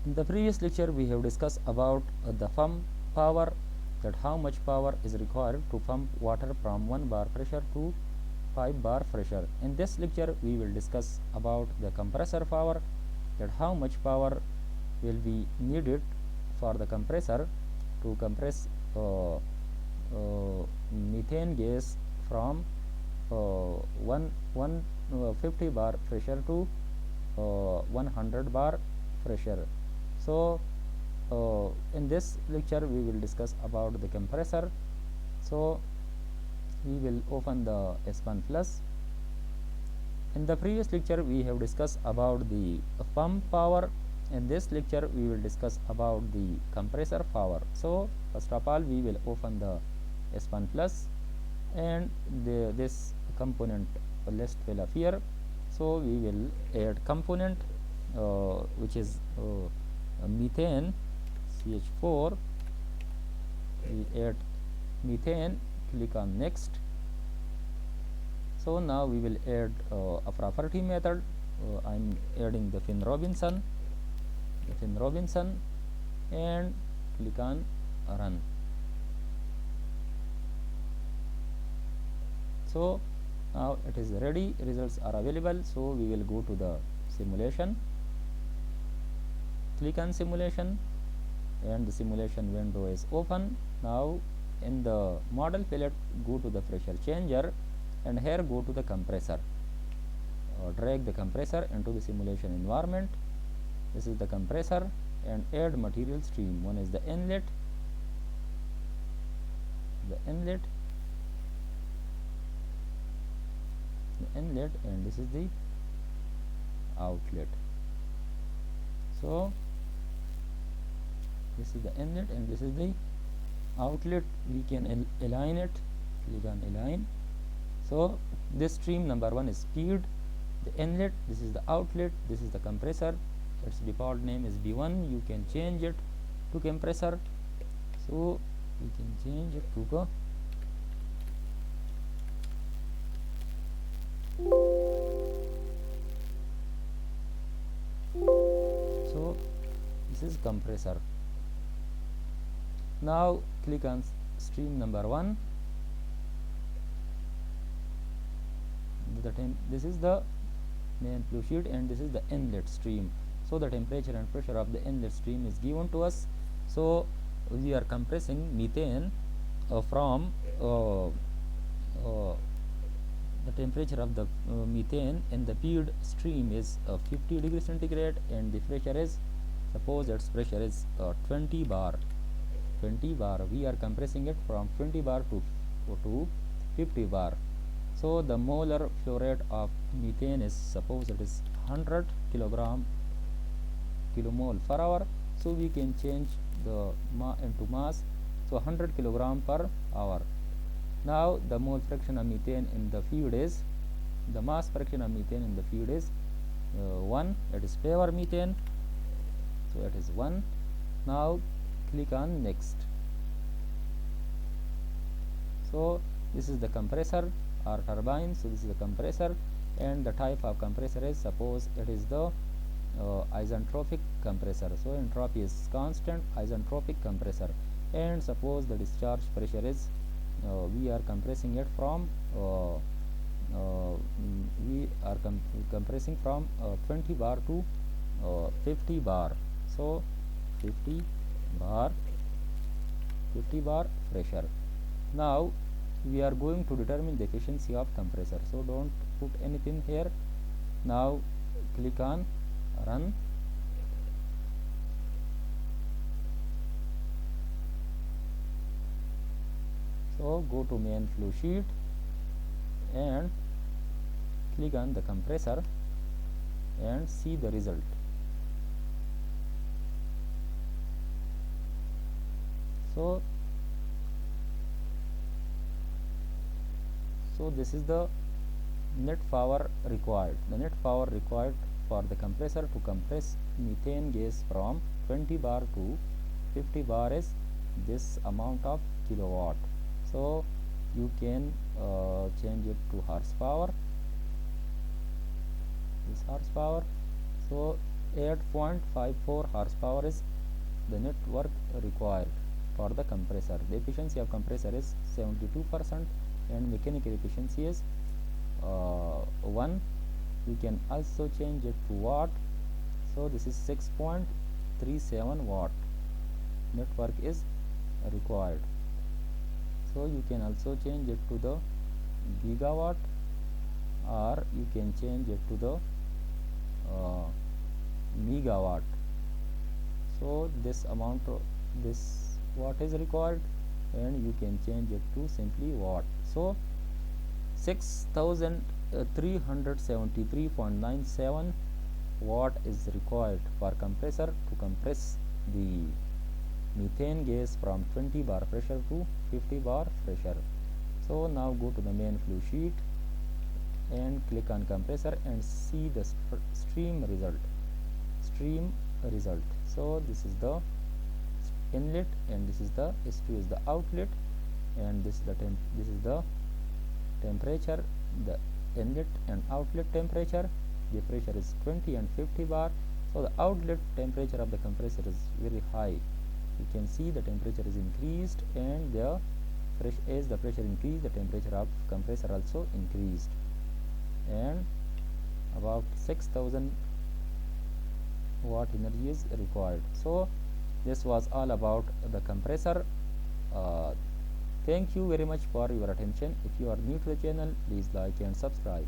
In the previous lecture we have discussed about the pump power, that how much power is required to pump water from 1 bar pressure to 5 bar pressure. In this lecture we will discuss about the compressor power, that how much power will be needed for the compressor to compress methane gas from 150 bar pressure to 100 bar pressure. So in this lecture we will discuss about the compressor. So we will open the Aspen Plus. In the previous lecture we have discussed about the pump power. In this lecture we will discuss about the compressor power. So first of all we will open the Aspen Plus, and this component list will appear. So we will add component which is methane CH4. We add methane, click on next. So now we will add a property method. I am adding the Finn Robinson, and click on run. So now it is ready, results are available. So we will go to the simulation, click on simulation, and the simulation window is open. Now in the model palette go to the pressure changer, and here go to the compressor, drag the compressor into the simulation environment. This is the compressor, and add material stream. One is the inlet, and this is the outlet. So this is the inlet and this is the outlet. We can align it, click on align. So this stream number 1 is speed, the inlet, this is the outlet, this is the compressor. Its default name is B1. You can change it to compressor. So we can change it to so this is compressor. Now click on stream number 1. This is the main flow sheet, and this is the inlet stream. So the temperature and pressure of the inlet stream is given to us. So we are compressing methane from the temperature of the methane in the feed stream is 50 degrees centigrade, and the pressure is, suppose its pressure is 20 bar. We are compressing it from 20 bar to 50 bar. So the molar flow rate of methane is, suppose it is 100 kilomole per hour. So we can change the into mass, so 100 kilogram per hour. Now the mole fraction of methane in the feed is, the mass fraction of methane in the feed is 1. It is pure methane, so it is 1. Now click on next. So this is the compressor or turbine. So this is the compressor, and the type of compressor is, suppose it is the isentropic compressor. So entropy is constant, isentropic compressor. And suppose the discharge pressure is, we are compressing it from compressing from 20 bar to 50 bar. So 50 bar pressure. Now we are going to determine the efficiency of compressor. So don't put anything here. Now click on run. So go to main flow sheet and click on the compressor and see the result. So this is the net power required. The net power required for the compressor to compress methane gas from 20 bar to 50 bar is this amount of kilowatt. So you can change it to horsepower, this horsepower. So 8.54 horsepower is the network required for the compressor. The efficiency of compressor is 72% and mechanical efficiency is 1. We can also change it to watt. So this is 6.37 watt network is required. So you can also change it to the gigawatt, or you can change it to the megawatt. So this amount of this watt is required, and you can change it to simply watt. So 6373.97 watt is required for compressor to compress the methane gas from 20 bar pressure to 50 bar pressure. So now go to the main flow sheet and click on compressor and see the stream result. So this is the inlet and this is the S2 is the outlet, and this is the temperature, the inlet and outlet temperature. The pressure is 20 and 50 bar. So the outlet temperature of the compressor is very high. You can see the temperature is increased, and as the pressure increased, the temperature of compressor also increased, and about 6000 watt energy is required. So this was all about the compressor. Thank you very much for your attention. If you are new to the channel, please like and subscribe.